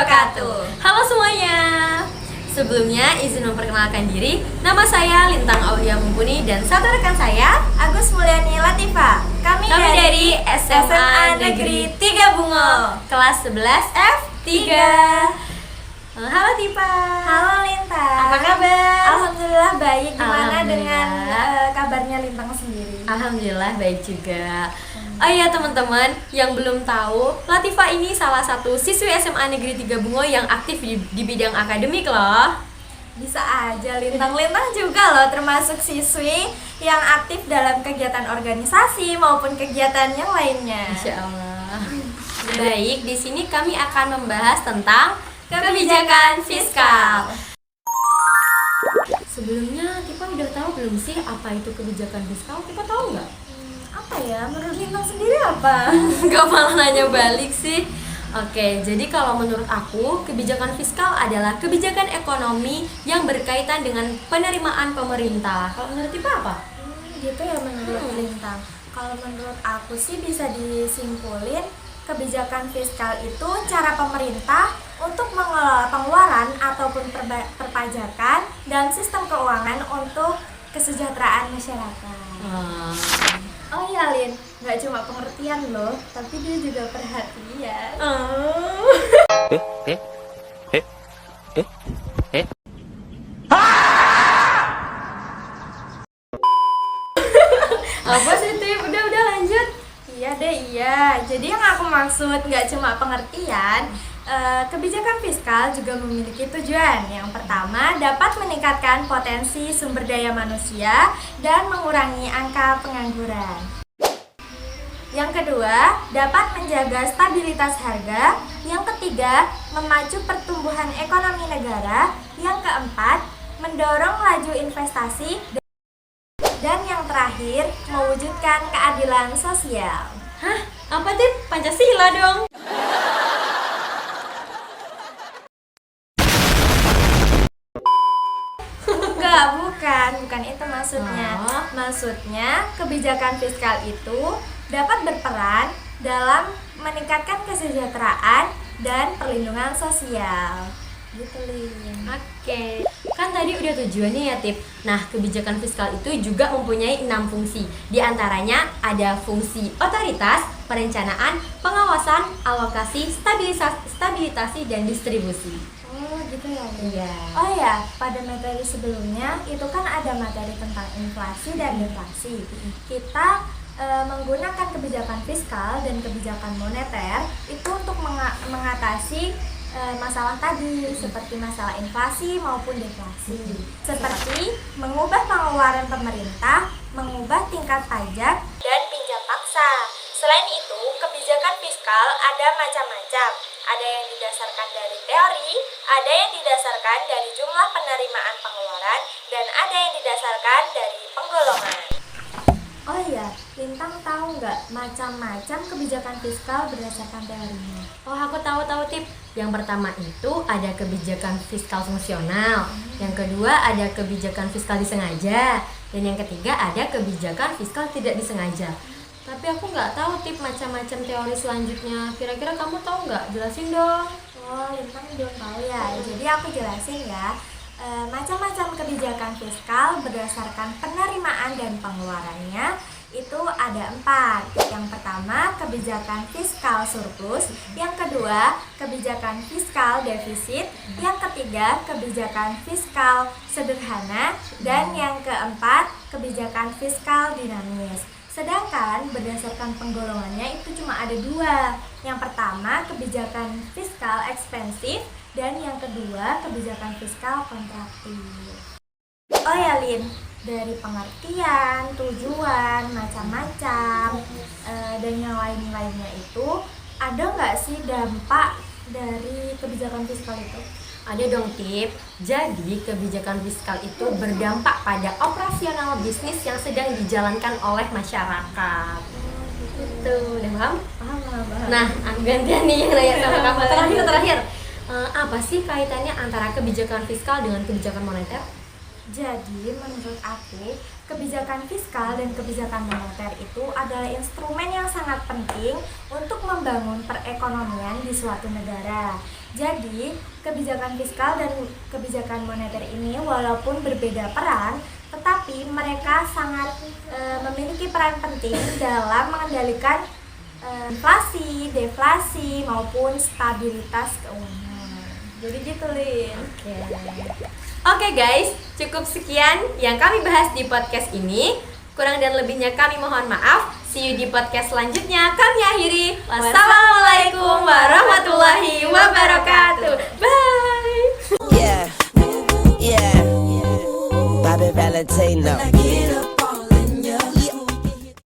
wabarakatuh. Halo semuanya. Sebelumnya izin memperkenalkan diri. Nama saya Lintang Aulia Mumpuni dan satu rekan saya Agus Mulyani Latifa. Kami dari SMA Negeri 3 Bungo, kelas 11 F3. Halo Tifa. Halo Lintang. Apa kabar? Alhamdulillah baik. Gimana Alhamdulillah. dengan kabarnya Lintang sendiri? Alhamdulillah baik juga. Oh iya teman-teman, yang belum tahu, Latifa ini salah satu siswi SMA Negeri 3 Bungo yang aktif di bidang akademik loh. Bisa aja Lintang juga loh termasuk siswi yang aktif dalam kegiatan organisasi maupun kegiatan yang lainnya. Insya Allah. Baik, di sini kami akan membahas tentang kebijakan fiskal. Sebelumnya, Tifa udah tahu belum sih apa itu kebijakan fiskal? Tifa tahu nggak? Apa ya? Menurut Lintang sendiri apa? Gak malah nanya balik sih. Oke, jadi kalau menurut aku, kebijakan fiskal adalah kebijakan ekonomi yang berkaitan dengan penerimaan pemerintah. Kalau menurut Tifa apa? Gitu ya menurut Lintang. Kalau menurut aku sih bisa disimpulin kebijakan fiskal itu cara pemerintah untuk mengelola pengeluaran ataupun perpajakan dan sistem keuangan untuk kesejahteraan masyarakat. Oh iya Lin, nggak cuma pengertian loh, tapi dia juga perhatian. Apa sih Tip? Udah lanjut. Iya deh, iya. Jadi yang aku maksud nggak cuma pengertian, kebijakan fiskal juga memiliki tujuan. Yang pertama, dapat meningkatkan potensi sumber daya manusia dan mengurangi angka pengangguran. Yang kedua, dapat menjaga stabilitas harga. Yang ketiga, memacu pertumbuhan ekonomi negara. Yang keempat, mendorong laju investasi. Dan yang terakhir, mewujudkan keadilan sosial. Hah? Apa Tip? Pancasila dong. Enggak, bukan itu maksudnya. Oh. Maksudnya, kebijakan fiskal itu dapat berperan dalam meningkatkan kesejahteraan dan perlindungan sosial. Gitu, Lin. Oke, kan tadi udah tujuannya ya Tip. Nah, kebijakan fiskal itu juga mempunyai 6 fungsi. Di antaranya ada fungsi otoritas, perencanaan, pengawasan, alokasi, stabilisasi, dan distribusi. Oh, gitu ya, Lin. Iya. Oh ya, pada materi sebelumnya itu kan ada materi tentang inflasi dan deflasi. Kita menggunakan kebijakan fiskal dan kebijakan moneter itu untuk mengatasi masalah tadi, seperti masalah inflasi maupun deflasi, seperti mengubah pengeluaran pemerintah, mengubah tingkat pajak, dan pinjam paksa. Selain itu, kebijakan fiskal ada macam-macam. Ada yang didasarkan dari teori, ada yang didasarkan dari jumlah penerimaan pengeluaran, dan ada yang didasarkan dari penggolongan. Oh iya, Lintang tahu nggak macam-macam kebijakan fiskal berdasarkan teorinya? Oh, aku tahu Tip. Yang pertama itu ada kebijakan fiskal fungsional. Yang kedua ada kebijakan fiskal disengaja. Dan yang ketiga ada kebijakan fiskal tidak disengaja. Tapi aku nggak tahu Tip macam-macam teori selanjutnya. Kira-kira kamu tahu nggak? Jelasin dong. Oh, Lintang belum tahu ya. Jadi aku jelasin ya. Macam-macam kebijakan fiskal berdasarkan penerimaan dan pengeluarannya itu ada 4. Yang pertama, kebijakan fiskal surplus. Yang kedua, kebijakan fiskal defisit. Yang ketiga, kebijakan fiskal sederhana. Dan yang keempat, kebijakan fiskal dinamis. Sedangkan berdasarkan penggolongannya itu cuma ada 2. Yang pertama, kebijakan fiskal ekspensif. Dan yang kedua, kebijakan fiskal kontraktif. Oh ya Lin, dari pengertian, tujuan, macam-macam, dan yang lain-lainnya itu, ada nggak sih dampak dari kebijakan fiskal itu? Ada dong Tip. Jadi kebijakan fiskal itu berdampak pada operasional bisnis yang sedang dijalankan oleh masyarakat. Itu, udah paham? Paham. Nah, gantian nih yang nanya sama kamu terakhir. Apa sih kaitannya antara kebijakan fiskal dengan kebijakan moneter? Jadi menurut aku, kebijakan fiskal dan kebijakan moneter itu adalah instrumen yang sangat penting untuk membangun perekonomian di suatu negara. Jadi, kebijakan fiskal dan kebijakan moneter ini walaupun berbeda peran, tetapi mereka sangat memiliki peran penting dalam mengendalikan inflasi, deflasi, maupun stabilitas keuangan. Jadi gitu, Lin. Oke guys, cukup sekian yang kami bahas di podcast ini. Kurang dan lebihnya kami mohon maaf. See you di podcast selanjutnya. Kami akhiri. Wassalamualaikum warahmatullahi wabarakatuh. Bye. Yeah, yeah. Bobby Valentino.